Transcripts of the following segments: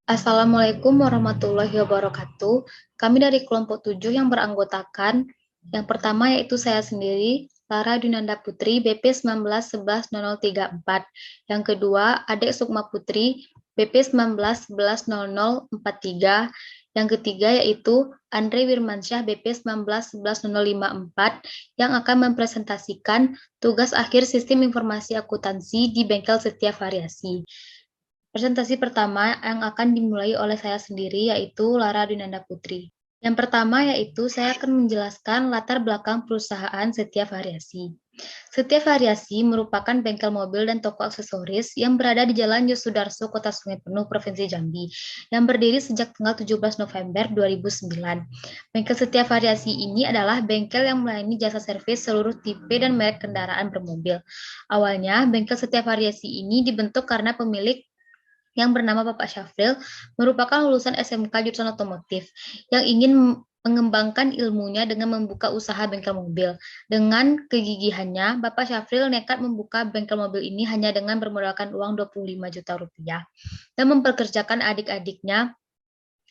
Assalamualaikum warahmatullahi wabarakatuh. Kami dari kelompok 7 yang beranggotakan yang pertama yaitu saya sendiri, Lara Dunanda Putri, BP 19110034. Yang kedua, Adek Sukma Putri, BP 19110043. Yang ketiga yaitu Andre Wirmansyah, BP 19110054, yang akan mempresentasikan tugas akhir Sistem Informasi Akuntansi di Bengkel Setiap Variasi. Presentasi pertama yang akan dimulai oleh saya sendiri yaitu Lara Dinanda Putri. Yang pertama yaitu saya akan menjelaskan latar belakang perusahaan Setiap Variasi. Setiap Variasi merupakan bengkel mobil dan toko aksesoris yang berada di Jalan Yosudarso, Kota Sungai Penuh, Provinsi Jambi, yang berdiri sejak tanggal 17 November 2009. Bengkel Setiap Variasi ini adalah bengkel yang melayani jasa servis seluruh tipe dan merek kendaraan bermobil. Awalnya, bengkel Setiap Variasi ini dibentuk karena pemilik yang bernama Bapak Syafril merupakan lulusan SMK jurusan otomotif yang ingin mengembangkan ilmunya dengan membuka usaha bengkel mobil. Dengan kegigihannya, Bapak Syafril nekat membuka bengkel mobil ini hanya dengan bermodalkan uang 25 juta rupiah dan memperkerjakan adik-adiknya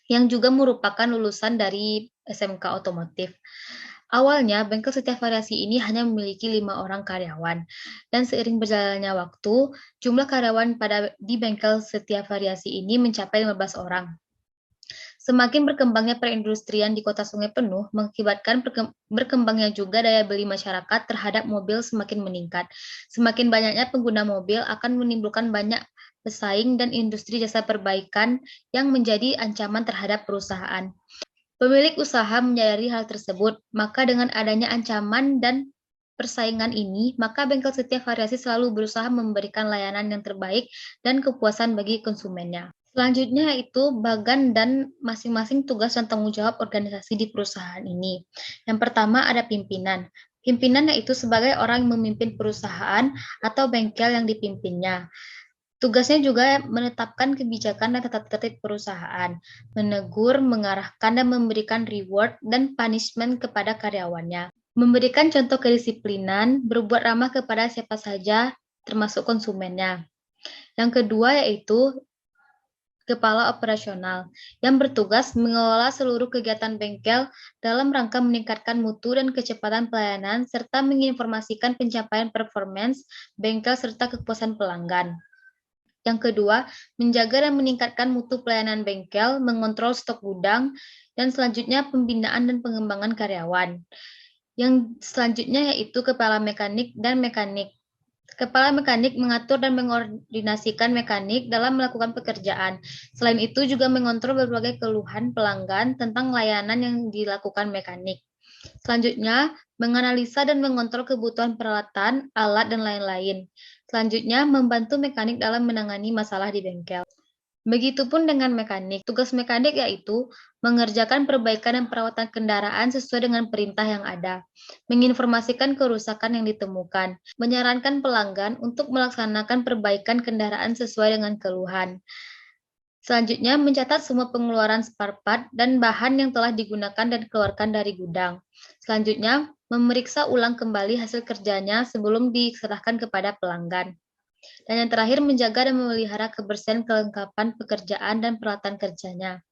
yang juga merupakan lulusan dari SMK otomotif. Awalnya, bengkel Setiap Variasi ini hanya memiliki 5 orang karyawan, dan seiring berjalannya waktu, jumlah karyawan di bengkel Setiap Variasi ini mencapai 15 orang. Semakin berkembangnya perindustrian di Kota Sungai Penuh mengakibatkan berkembangnya juga daya beli masyarakat terhadap mobil semakin meningkat. Semakin banyaknya pengguna mobil akan menimbulkan banyak pesaing dan industri jasa perbaikan yang menjadi ancaman terhadap perusahaan. Pemilik usaha menyadari hal tersebut, maka dengan adanya ancaman dan persaingan ini, maka bengkel Setiap Variasi selalu berusaha memberikan layanan yang terbaik dan kepuasan bagi konsumennya. Selanjutnya yaitu bagan dan masing-masing tugas dan tanggung jawab organisasi di perusahaan ini. Yang pertama ada pimpinan. Pimpinan yaitu sebagai orang yang memimpin perusahaan atau bengkel yang dipimpinnya. Tugasnya juga menetapkan kebijakan dan tata tertib perusahaan, menegur, mengarahkan, dan memberikan reward dan punishment kepada karyawannya. Memberikan contoh kedisiplinan, berbuat ramah kepada siapa saja, termasuk konsumennya. Yang kedua yaitu kepala operasional, yang bertugas mengelola seluruh kegiatan bengkel dalam rangka meningkatkan mutu dan kecepatan pelayanan, serta menginformasikan pencapaian performance bengkel serta kepuasan pelanggan. Yang kedua, menjaga dan meningkatkan mutu pelayanan bengkel, mengontrol stok gudang, dan selanjutnya pembinaan dan pengembangan karyawan. Yang selanjutnya yaitu kepala mekanik dan mekanik. Kepala mekanik mengatur dan mengordinasikan mekanik dalam melakukan pekerjaan. Selain itu juga mengontrol berbagai keluhan pelanggan tentang layanan yang dilakukan mekanik. Selanjutnya, menganalisa dan mengontrol kebutuhan peralatan, alat, dan lain-lain. Selanjutnya, membantu mekanik dalam menangani masalah di bengkel. Begitupun dengan mekanik. Tugas mekanik yaitu mengerjakan perbaikan dan perawatan kendaraan sesuai dengan perintah yang ada, menginformasikan kerusakan yang ditemukan, menyarankan pelanggan untuk melaksanakan perbaikan kendaraan sesuai dengan keluhan. Selanjutnya, mencatat semua pengeluaran spare part dan bahan yang telah digunakan dan dikeluarkan dari gudang. Selanjutnya, memeriksa ulang kembali hasil kerjanya sebelum diserahkan kepada pelanggan. Dan yang terakhir, menjaga dan memelihara kebersihan kelengkapan pekerjaan dan peralatan kerjanya.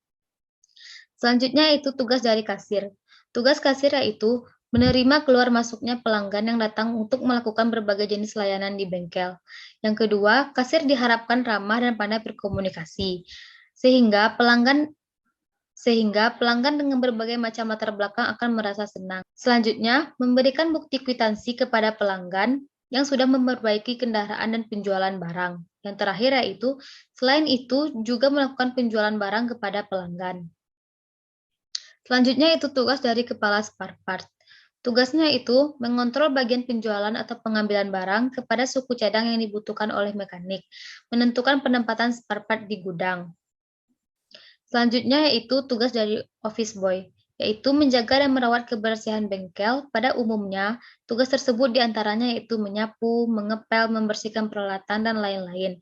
Selanjutnya, itu tugas dari kasir. Tugas kasir yaitu menerima keluar masuknya pelanggan yang datang untuk melakukan berbagai jenis layanan di bengkel. Yang kedua, kasir diharapkan ramah dan pandai berkomunikasi, sehingga pelanggan dengan berbagai macam latar belakang akan merasa senang. Selanjutnya, memberikan bukti kwitansi kepada pelanggan yang sudah memperbaiki kendaraan dan penjualan barang. Yang terakhir yaitu, selain itu juga melakukan penjualan barang kepada pelanggan. Selanjutnya itu tugas dari kepala spare part. Tugasnya itu mengontrol bagian penjualan atau pengambilan barang kepada suku cadang yang dibutuhkan oleh mekanik, menentukan penempatan spare part di gudang. Selanjutnya yaitu tugas dari office boy, yaitu menjaga dan merawat kebersihan bengkel. Pada umumnya, tugas tersebut diantaranya yaitu menyapu, mengepel, membersihkan peralatan, dan lain-lain.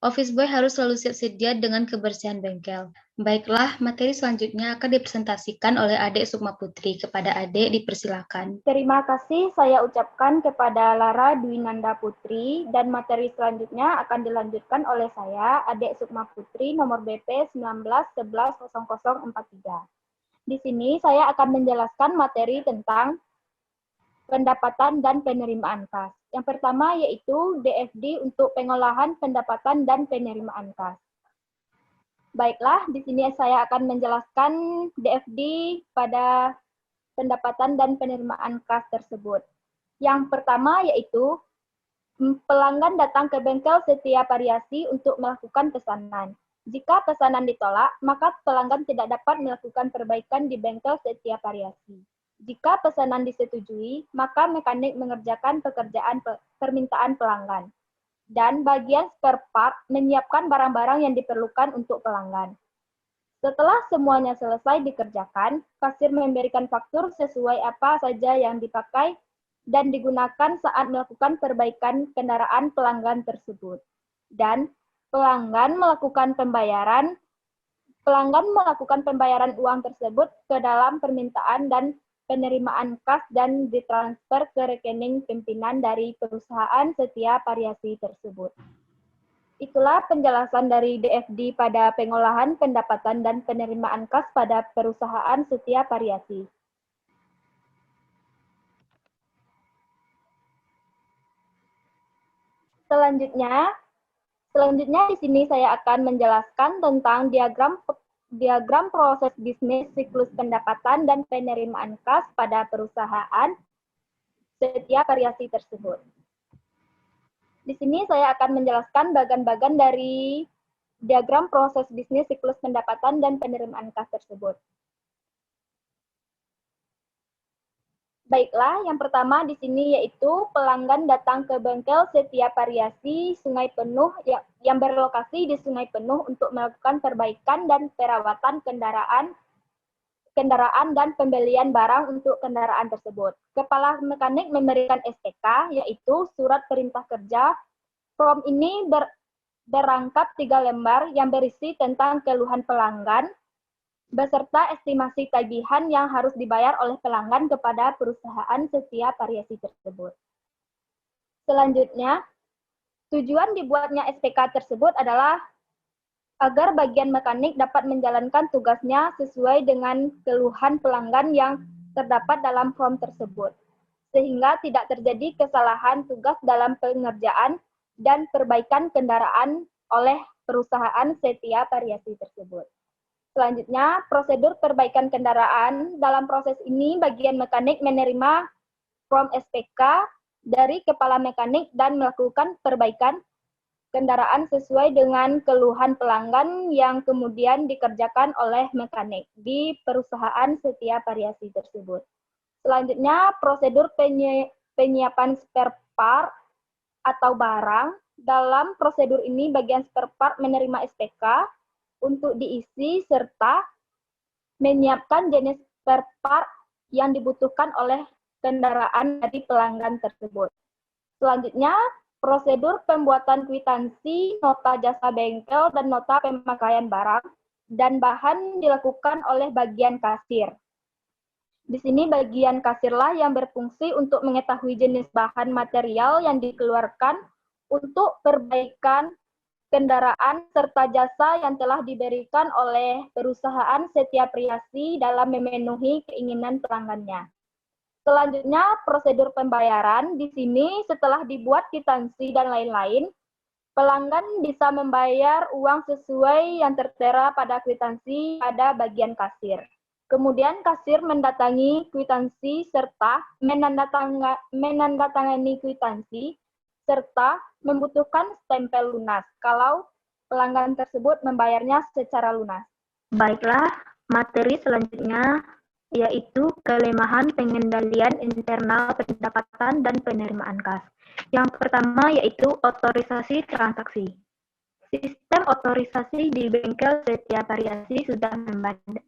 Office boy harus selalu siap sedia dengan kebersihan bengkel. Baiklah, materi selanjutnya akan dipresentasikan oleh Adik Sukma Putri. Kepada Adik, dipersilakan. Terima kasih saya ucapkan kepada Lara Dwinanda Putri, dan materi selanjutnya akan dilanjutkan oleh saya, Adik Sukma Putri, nomor BP 19110043. Di sini saya akan menjelaskan materi tentang pendapatan dan penerimaan kas. Yang pertama yaitu DFD untuk pengolahan pendapatan dan penerimaan kas. Baiklah, di sini saya akan menjelaskan DFD pada pendapatan dan penerimaan kas tersebut. Yang pertama yaitu pelanggan datang ke bengkel setiap variasi untuk melakukan pesanan. Jika pesanan ditolak, maka pelanggan tidak dapat melakukan perbaikan di bengkel setiap variasi. Jika pesanan disetujui, maka mekanik mengerjakan pekerjaan permintaan pelanggan. Dan bagian spare part menyiapkan barang-barang yang diperlukan untuk pelanggan. Setelah semuanya selesai dikerjakan, kasir memberikan faktur sesuai apa saja yang dipakai dan digunakan saat melakukan perbaikan kendaraan pelanggan tersebut. Dan pelanggan melakukan pembayaran uang tersebut ke dalam permintaan dan penerimaan kas dan ditransfer ke rekening pimpinan dari perusahaan setiap variasi tersebut. Itulah penjelasan dari DFD pada pengolahan pendapatan dan penerimaan kas pada perusahaan setiap variasi. Selanjutnya di sini saya akan menjelaskan tentang diagram proses bisnis siklus pendapatan dan penerimaan kas pada perusahaan setiap variasi tersebut. Di sini saya akan menjelaskan bagian-bagian dari diagram proses bisnis siklus pendapatan dan penerimaan kas tersebut. Baiklah, yang pertama di sini yaitu pelanggan datang ke bengkel setiap variasi Sungai Penuh yang berlokasi di Sungai Penuh untuk melakukan perbaikan dan perawatan kendaraan dan pembelian barang untuk kendaraan tersebut. Kepala mekanik memberikan SPK, yaitu surat perintah kerja. Form ini berangkap 3 lembar yang berisi tentang keluhan pelanggan, beserta estimasi tagihan yang harus dibayar oleh pelanggan kepada perusahaan setiap variasi tersebut. Selanjutnya, tujuan dibuatnya SPK tersebut adalah agar bagian mekanik dapat menjalankan tugasnya sesuai dengan keluhan pelanggan yang terdapat dalam form tersebut, sehingga tidak terjadi kesalahan tugas dalam pengerjaan dan perbaikan kendaraan oleh perusahaan setiap variasi tersebut. Selanjutnya, prosedur perbaikan kendaraan. Dalam proses ini, bagian mekanik menerima form SPK dari kepala mekanik dan melakukan perbaikan kendaraan sesuai dengan keluhan pelanggan yang kemudian dikerjakan oleh mekanik di perusahaan setiap variasi tersebut. Selanjutnya, prosedur penyiapan spare part atau barang. Dalam prosedur ini, bagian spare part menerima SPK untuk diisi serta menyiapkan jenis spare part yang dibutuhkan oleh kendaraan dari pelanggan tersebut. Selanjutnya, prosedur pembuatan kwitansi, nota jasa bengkel, dan nota pemakaian barang dan bahan dilakukan oleh bagian kasir. Di sini bagian kasirlah yang berfungsi untuk mengetahui jenis bahan material yang dikeluarkan untuk perbaikan kendaraan serta jasa yang telah diberikan oleh perusahaan setiap variasi dalam memenuhi keinginan pelanggannya. Selanjutnya, prosedur pembayaran. Di sini setelah dibuat kwitansi dan lain-lain, pelanggan bisa membayar uang sesuai yang tertera pada kwitansi pada bagian kasir. Kemudian kasir mendatangi kwitansi serta menandatangani kwitansi serta membutuhkan stempel lunas kalau pelanggan tersebut membayarnya secara lunas. Baiklah, materi selanjutnya yaitu kelemahan pengendalian internal pendapatan dan penerimaan kas. Yang pertama yaitu otorisasi transaksi. Sistem otorisasi di bengkel setiap variasi sudah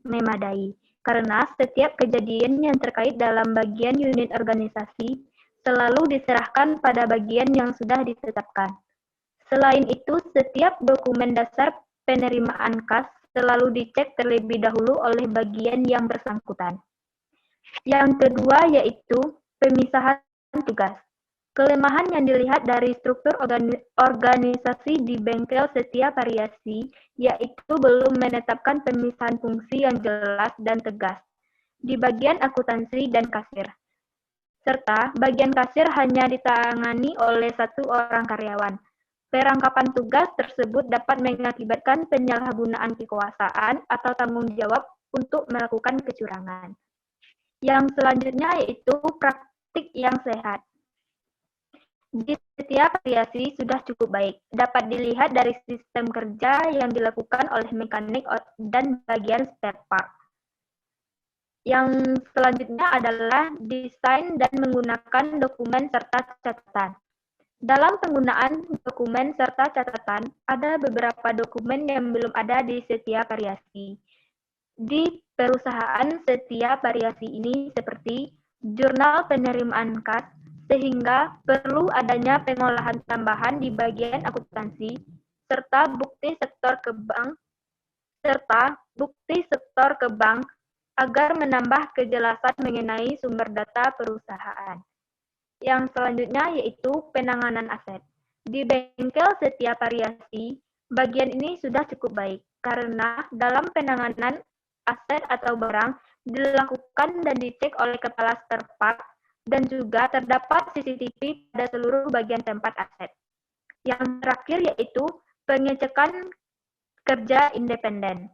memadai, karena setiap kejadian yang terkait dalam bagian unit organisasi selalu diserahkan pada bagian yang sudah ditetapkan. Selain itu, setiap dokumen dasar penerimaan kas selalu dicek terlebih dahulu oleh bagian yang bersangkutan. Yang kedua yaitu pemisahan tugas. Kelemahan yang dilihat dari struktur organisasi di bengkel Setia Variasi yaitu belum menetapkan pemisahan fungsi yang jelas dan tegas di bagian akuntansi dan kasir, serta bagian kasir hanya ditangani oleh satu orang karyawan. Perangkapan tugas tersebut dapat mengakibatkan penyalahgunaan kekuasaan atau tanggung jawab untuk melakukan kecurangan. Yang selanjutnya yaitu praktik yang sehat. Di setiap variasi sudah cukup baik, dapat dilihat dari sistem kerja yang dilakukan oleh mekanik dan bagian spare part. Yang selanjutnya adalah desain dan menggunakan dokumen serta catatan. Dalam penggunaan dokumen serta catatan, ada beberapa dokumen yang belum ada di setiap variasi. Di perusahaan setiap variasi ini seperti jurnal penerimaan kas, sehingga perlu adanya pengolahan tambahan di bagian akuntansi, serta bukti setor ke bank agar menambah kejelasan mengenai sumber data perusahaan. Yang selanjutnya yaitu penanganan aset. Di bengkel setiap variasi, bagian ini sudah cukup baik karena dalam penanganan aset atau barang dilakukan dan dicek oleh kepala spare part dan juga terdapat CCTV pada seluruh bagian tempat aset. Yang terakhir yaitu pengecekan kerja independen.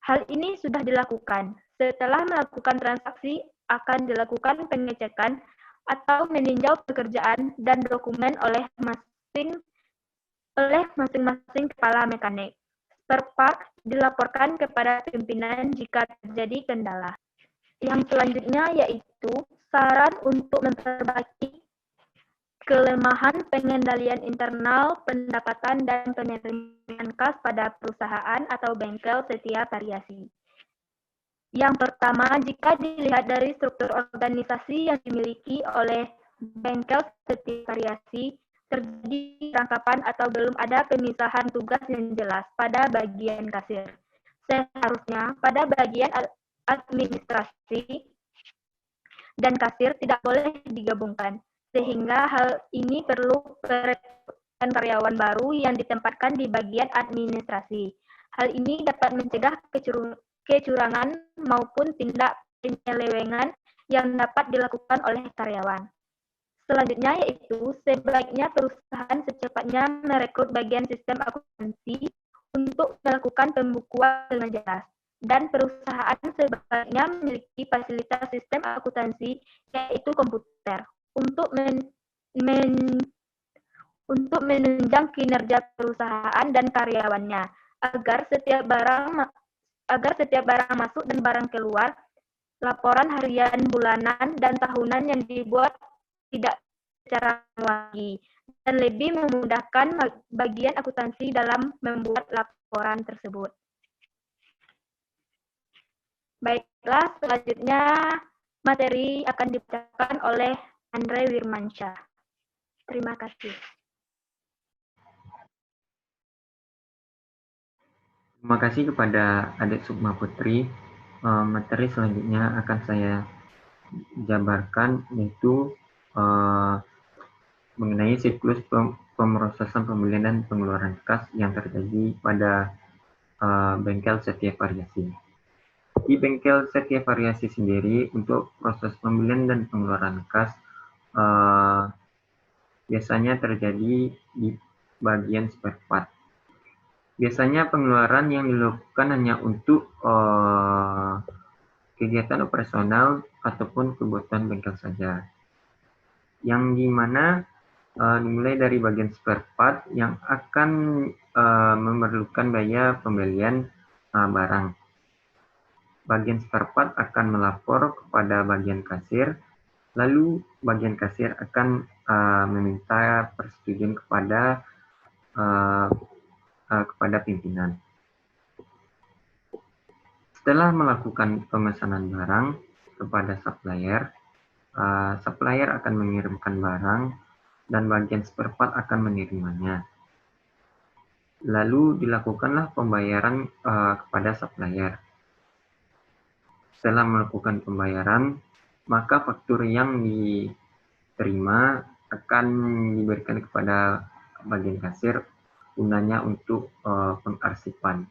Hal ini sudah dilakukan. Setelah melakukan transaksi, akan dilakukan pengecekan atau meninjau pekerjaan dan dokumen oleh masing-masing kepala mekanik. Spare part dilaporkan kepada pimpinan jika terjadi kendala. Yang selanjutnya yaitu saran untuk memperbaiki kelemahan pengendalian internal, pendapatan, dan penerimaan kas pada perusahaan atau bengkel setiap variasi. Yang pertama, jika dilihat dari struktur organisasi yang dimiliki oleh bengkel setiap variasi, terjadi rangkapan atau belum ada pemisahan tugas yang jelas pada bagian kasir. Seharusnya pada bagian administrasi dan kasir tidak boleh digabungkan, sehingga hal ini perlu perekrutan karyawan baru yang ditempatkan di bagian administrasi. Hal ini dapat mencegah kecurangan maupun tindak penyelewengan yang dapat dilakukan oleh karyawan. Selanjutnya yaitu sebaiknya perusahaan secepatnya merekrut bagian sistem akuntansi untuk melakukan pembukuan dengan jelas. Dan perusahaan sebaiknya memiliki fasilitas sistem akuntansi yaitu komputer untuk menunjang kinerja perusahaan dan karyawannya agar setiap barang masuk dan barang keluar, laporan harian, bulanan, dan tahunan yang dibuat tidak secara lagi dan lebih memudahkan bagian akuntansi dalam membuat laporan tersebut. Baiklah, selanjutnya materi akan dibacakan oleh Andre Wirmansyah. Terima kasih. Terima kasih kepada Adik Sukma Putri. Materi selanjutnya akan saya jabarkan yaitu mengenai siklus pemrosesan pembelian dan pengeluaran kas yang terjadi pada bengkel setiap variasi. Di bengkel setiap variasi sendiri, untuk proses pembelian dan pengeluaran kas biasanya terjadi di bagian spare part. Biasanya pengeluaran yang dilakukan hanya untuk kegiatan operasional ataupun kebutuhan bengkel saja. Yang dimana dimulai dari bagian spare part yang akan memerlukan biaya pembelian barang. Bagian spare part akan melapor kepada bagian kasir, lalu bagian kasir akan meminta persetujuan kepada pimpinan. Setelah melakukan pemesanan barang kepada supplier, supplier akan mengirimkan barang dan bagian spare part akan menerimanya. Lalu dilakukanlah pembayaran kepada supplier. Setelah melakukan pembayaran, maka faktur yang diterima akan diberikan kepada bagian kasir gunanya untuk pengarsipan.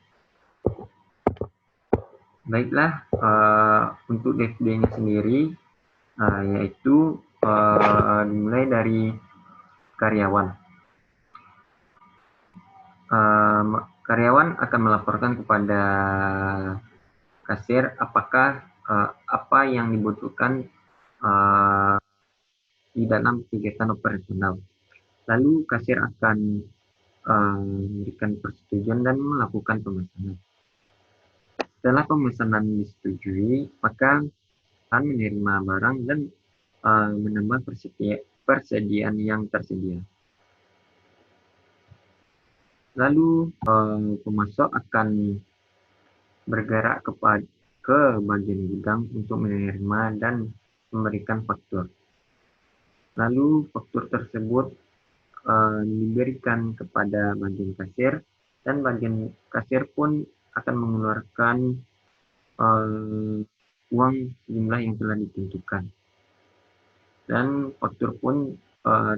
Baiklah, untuk DFD-nya sendiri yaitu dimulai dari karyawan. Karyawan akan melaporkan kepada kasir apakah apa yang dibutuhkan di dalam kegiatan operasional. Lalu kasir akan memberikan persetujuan dan melakukan pemesanan. Setelah pemesanan disetujui, maka akan menerima barang dan menambah persediaan yang tersedia. Lalu pemasok akan bergerak ke bagian gudang untuk menerima dan memberikan faktur. Lalu faktur tersebut diberikan kepada bagian kasir dan bagian kasir pun akan mengeluarkan uang jumlah yang telah ditentukan. Dan faktur pun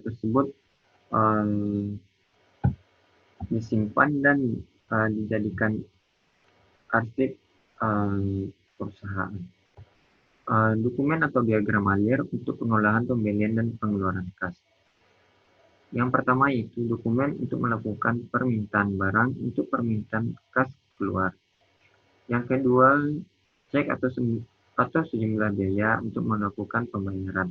tersebut disimpan dan dijadikan arsip perusahaan. Dokumen atau diagram alir untuk pengolahan pembelian dan pengeluaran kas. Yang pertama yaitu dokumen untuk melakukan permintaan barang untuk permintaan kas keluar. Yang kedua, cek atau sejumlah biaya untuk melakukan pembayaran.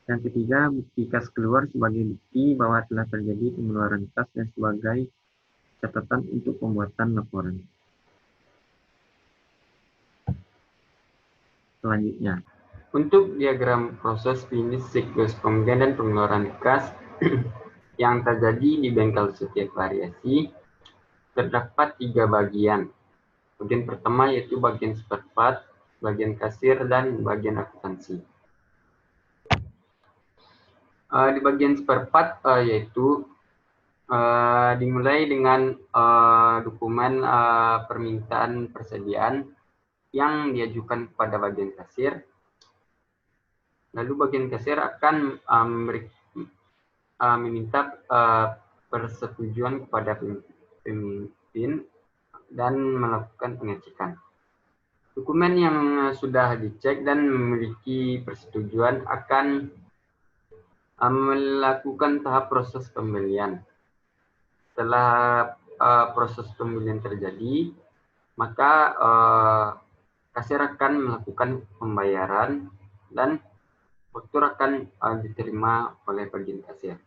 Yang ketiga, bukti kas keluar sebagai bukti bahwa telah terjadi pengeluaran kas dan sebagai catatan untuk pembuatan laporan. Selanjutnya, untuk diagram proses finish siklus pembelian dan pengeluaran kas yang terjadi di bengkel setiap variasi, terdapat 3 bagian. Bagian pertama yaitu bagian spare part, bagian kasir, dan bagian akuntansi. Di bagian spare part yaitu dimulai dengan dokumen permintaan persediaan yang diajukan kepada bagian kasir. Lalu bagian kasir akan meminta persetujuan kepada pemimpin dan melakukan pengecekan. Dokumen yang sudah dicek dan memiliki persetujuan akan melakukan tahap proses pembelian. Setelah proses pembelian terjadi, maka kasir akan melakukan pembayaran dan faktur akan diterima oleh bagian kasir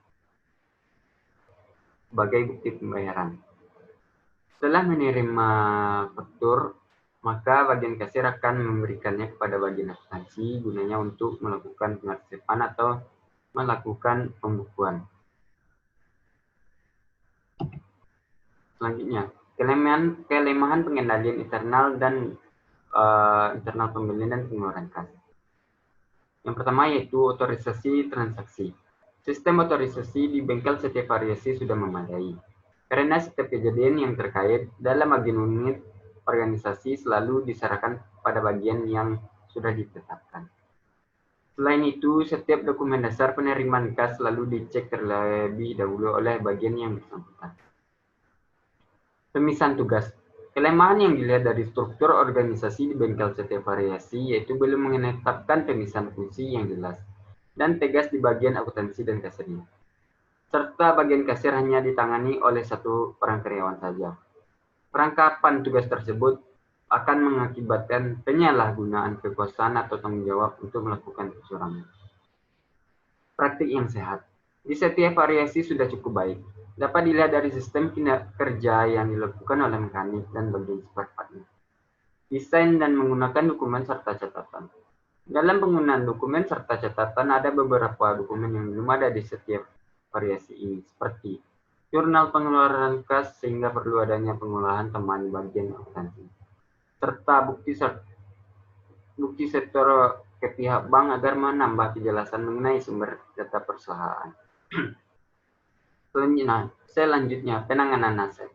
sebagai bukti pembayaran. Setelah menerima faktur, maka bagian kasir akan memberikannya kepada bagian akuntansi gunanya untuk melakukan pengarsipan atau melakukan pembukuan. Selanjutnya, kelemahan pengendalian internal dan internal pembelian dan pengeluaran kas. Yang pertama yaitu otorisasi transaksi. Sistem otorisasi di bengkel setiap variasi sudah memadai, karena setiap kejadian yang terkait dalam bagian unit organisasi selalu diserahkan pada bagian yang sudah ditetapkan. Selain itu, setiap dokumen dasar penerimaan kas selalu dicek terlebih dahulu oleh bagian yang bersangkutan. Pemisahan tugas. Kelemahan yang dilihat dari struktur organisasi di bengkel setiap variasi yaitu belum menetapkan pemisahan fungsi yang jelas dan tegas di bagian akuntansi dan kasirnya. Serta bagian kasir hanya ditangani oleh satu orang karyawan saja. Perangkapan tugas tersebut akan mengakibatkan penyalahgunaan kekuasaan atau tanggung jawab untuk melakukan kecurangan. Praktik yang sehat. Di setiap variasi sudah cukup baik. Dapat dilihat dari sistem kerja yang dilakukan oleh mekanik dan bagian spare part-nya. Desain dan menggunakan dokumen serta catatan. Dalam penggunaan dokumen serta catatan ada beberapa dokumen yang belum ada di setiap variasi ini, seperti jurnal pengeluaran kas sehingga perlu adanya pengolahan teman bagian akuntansi, serta bukti setor ke pihak bank agar menambah kejelasan mengenai sumber data perusahaan. Selanjutnya, penanganan aset.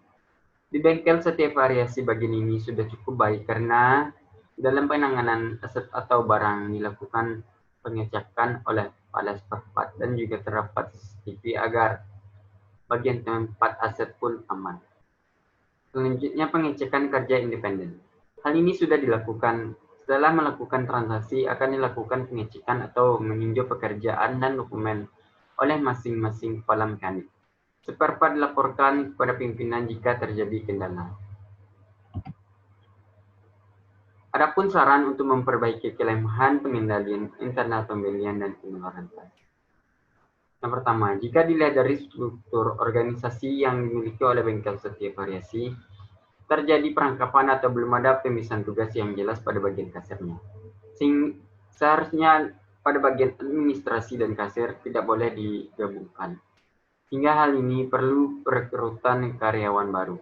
Di bengkel setiap variasi bagian ini sudah cukup baik karena dalam penanganan aset atau barang dilakukan pengecekan oleh kepala spare part dan juga terdapat CCTV agar bagian tempat aset pun aman. Selanjutnya, pengecekan kerja independen. Hal ini sudah dilakukan. Setelah melakukan transaksi, akan dilakukan pengecekan atau meninjau pekerjaan dan dokumen oleh masing-masing kepala mekanik. Spare part dilaporkan kepada pimpinan jika terjadi kendala. Adapun saran untuk memperbaiki kelemahan pengendalian internal pembelian dan pengeluaran kas. Yang pertama, jika dilihat dari struktur organisasi yang dimiliki oleh bengkel setiap variasi, terjadi perangkapan atau belum ada pemisahan tugas yang jelas pada bagian kasirnya. Seharusnya pada bagian administrasi dan kasir tidak boleh digabungkan. Hingga hal ini perlu perekrutan karyawan baru.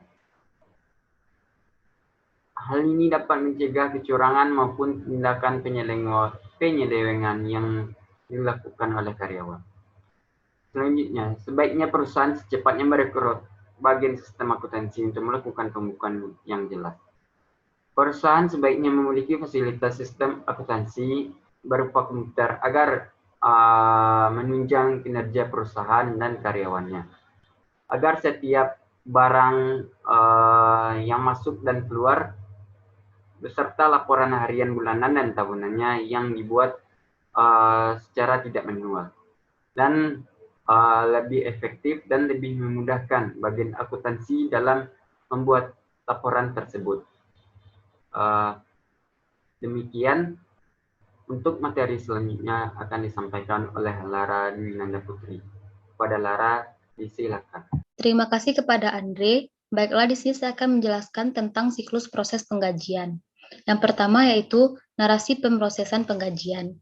Hal ini dapat mencegah kecurangan maupun tindakan penyelewengan yang dilakukan oleh karyawan. Selanjutnya, sebaiknya perusahaan secepatnya merekrut bagian sistem akuntansi untuk melakukan pembukuan yang jelas. Perusahaan sebaiknya memiliki fasilitas sistem akuntansi berupa komputer agar menunjang kinerja perusahaan dan karyawannya. Agar setiap barang yang masuk dan keluar beserta laporan harian, bulanan, dan tahunannya yang dibuat secara tidak manual. Dan lebih efektif dan lebih memudahkan bagian akuntansi dalam membuat laporan tersebut. Demikian. Untuk materi selanjutnya akan disampaikan oleh Lara Dwinanda Putri. Kepada Lara, disilakan. Terima kasih kepada Andre. Baiklah, di sini saya akan menjelaskan tentang siklus proses penggajian. Yang pertama yaitu narasi pemrosesan penggajian.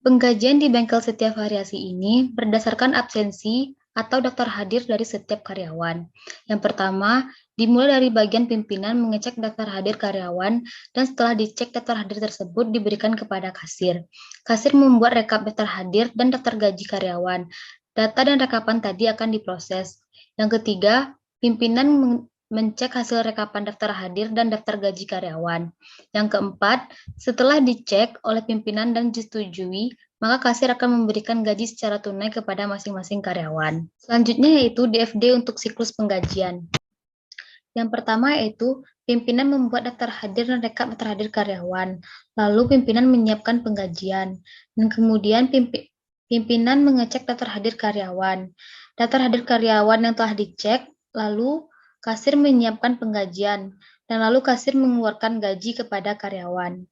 Penggajian di bengkel setiap variasi ini berdasarkan absensi atau daftar hadir dari setiap karyawan. Yang pertama, dimulai dari bagian pimpinan mengecek daftar hadir karyawan dan setelah dicek daftar hadir tersebut diberikan kepada kasir. Kasir membuat rekap daftar hadir dan daftar gaji karyawan. Data dan rekapan tadi akan diproses. Yang ketiga, pimpinan mencek hasil rekapan daftar hadir dan daftar gaji karyawan. Yang keempat, setelah dicek oleh pimpinan dan disetujui, maka kasir akan memberikan gaji secara tunai kepada masing-masing karyawan. Selanjutnya yaitu DFD untuk siklus penggajian. Yang pertama yaitu pimpinan membuat daftar hadir dan rekap daftar hadir karyawan. Lalu pimpinan menyiapkan penggajian. Dan kemudian pimpinan mengecek daftar hadir karyawan. Daftar hadir karyawan yang telah dicek, lalu kasir menyiapkan penggajian. Dan lalu kasir mengeluarkan gaji kepada karyawan.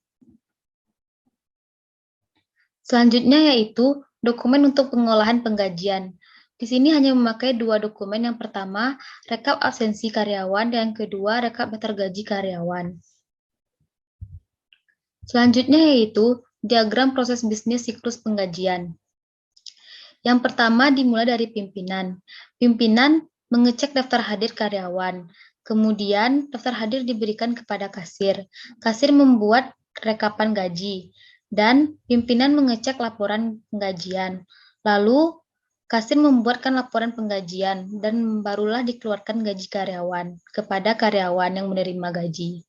Selanjutnya yaitu dokumen untuk pengolahan penggajian. Di sini hanya memakai dua dokumen. Yang pertama, rekap absensi karyawan, dan yang kedua, rekap daftar gaji karyawan. Selanjutnya yaitu diagram proses bisnis siklus penggajian. Yang pertama dimulai dari pimpinan. Pimpinan mengecek daftar hadir karyawan. Kemudian daftar hadir diberikan kepada kasir. Kasir membuat rekapan gaji. Dan pimpinan mengecek laporan penggajian. Lalu, kasir membuatkan laporan penggajian dan barulah dikeluarkan gaji karyawan kepada karyawan yang menerima gaji.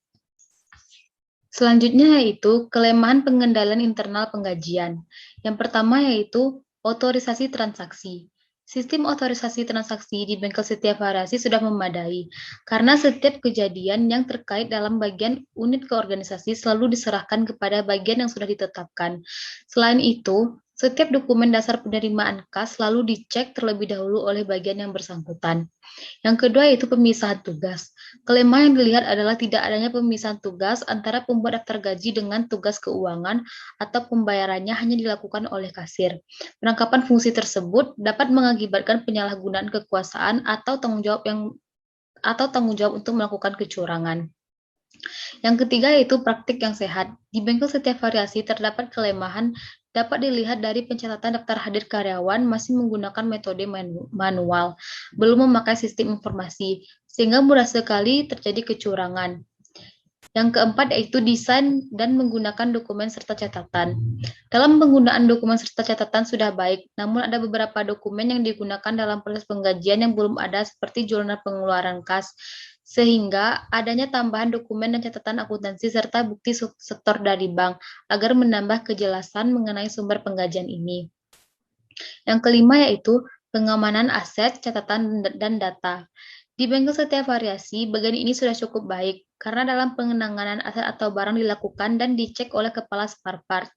Selanjutnya yaitu kelemahan pengendalian internal penggajian. Yang pertama yaitu otorisasi transaksi. Sistem otorisasi transaksi di bengkel setiap variasi sudah memadai, karena setiap kejadian yang terkait dalam bagian unit keorganisasi selalu diserahkan kepada bagian yang sudah ditetapkan. Selain itu, setiap dokumen dasar penerimaan kas selalu dicek terlebih dahulu oleh bagian yang bersangkutan. Yang kedua yaitu pemisahan tugas. Kelemahan yang dilihat adalah tidak adanya pemisahan tugas antara pembuat daftar gaji dengan tugas keuangan atau pembayarannya hanya dilakukan oleh kasir. Penangkapan fungsi tersebut dapat mengakibatkan penyalahgunaan kekuasaan atau tanggung jawab untuk melakukan kecurangan. Yang ketiga yaitu praktik yang sehat. Di bengkel setiap variasi terdapat kelemahan dapat dilihat dari pencatatan daftar hadir karyawan masih menggunakan metode manual, belum memakai sistem informasi, sehingga mudah sekali terjadi kecurangan. Yang keempat yaitu desain dan menggunakan dokumen serta catatan. Dalam penggunaan dokumen serta catatan sudah baik, namun ada beberapa dokumen yang digunakan dalam proses penggajian yang belum ada seperti jurnal pengeluaran kas, sehingga adanya tambahan dokumen dan catatan akuntansi serta bukti setor dari bank agar menambah kejelasan mengenai sumber penggajian ini. Yang kelima yaitu pengamanan aset, catatan, dan data. Di bengkel setiap variasi, bagian ini sudah cukup baik, karena dalam pengenangan aset atau barang dilakukan dan dicek oleh kepala spare part.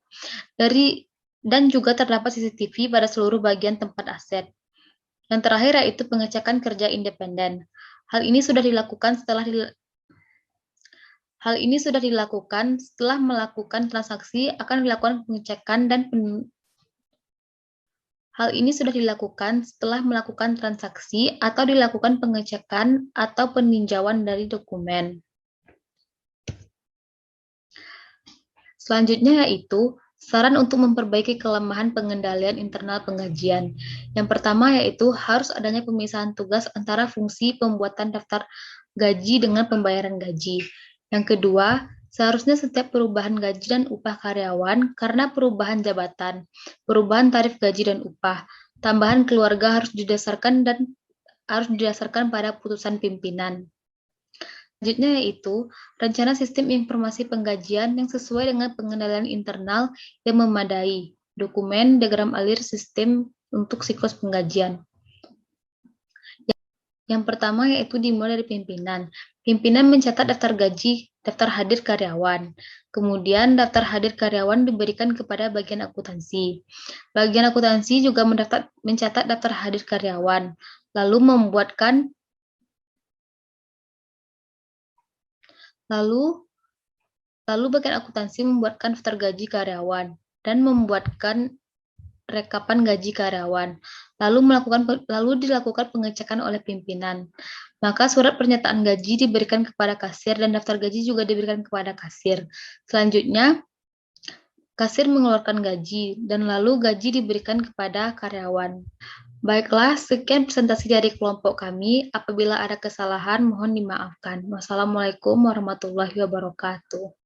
Dan juga terdapat CCTV pada seluruh bagian tempat aset. Yang terakhir yaitu pengecekan kerja independen. Hal ini sudah dilakukan setelah melakukan transaksi akan dilakukan pengecekan dan Hal ini sudah dilakukan setelah melakukan transaksi atau dilakukan pengecekan atau peninjauan dari dokumen. Selanjutnya yaitu saran untuk memperbaiki kelemahan pengendalian internal penggajian. Yang pertama yaitu harus adanya pemisahan tugas antara fungsi pembuatan daftar gaji dengan pembayaran gaji. Yang kedua, seharusnya setiap perubahan gaji dan upah karyawan karena perubahan jabatan, perubahan tarif gaji dan upah, tambahan keluarga harus didasarkan pada putusan pimpinan. Selanjutnya yaitu rencana sistem informasi penggajian yang sesuai dengan pengendalian internal yang memadai, dokumen, diagram alir sistem untuk siklus penggajian. Yang pertama yaitu dimulai dari pimpinan. Pimpinan mencatat daftar gaji, daftar hadir karyawan. Kemudian daftar hadir karyawan diberikan kepada bagian akuntansi. Bagian akuntansi juga mencatat daftar hadir karyawan, lalu bagian akuntansi membuatkan daftar gaji karyawan dan membuatkan rekapan gaji karyawan, lalu dilakukan pengecekan oleh pimpinan. Maka surat pernyataan gaji diberikan kepada kasir dan daftar gaji juga diberikan kepada kasir. Selanjutnya, kasir mengeluarkan gaji dan lalu gaji diberikan kepada karyawan. Baiklah, sekian presentasi dari kelompok kami. Apabila ada kesalahan, mohon dimaafkan. Wassalamualaikum warahmatullahi wabarakatuh.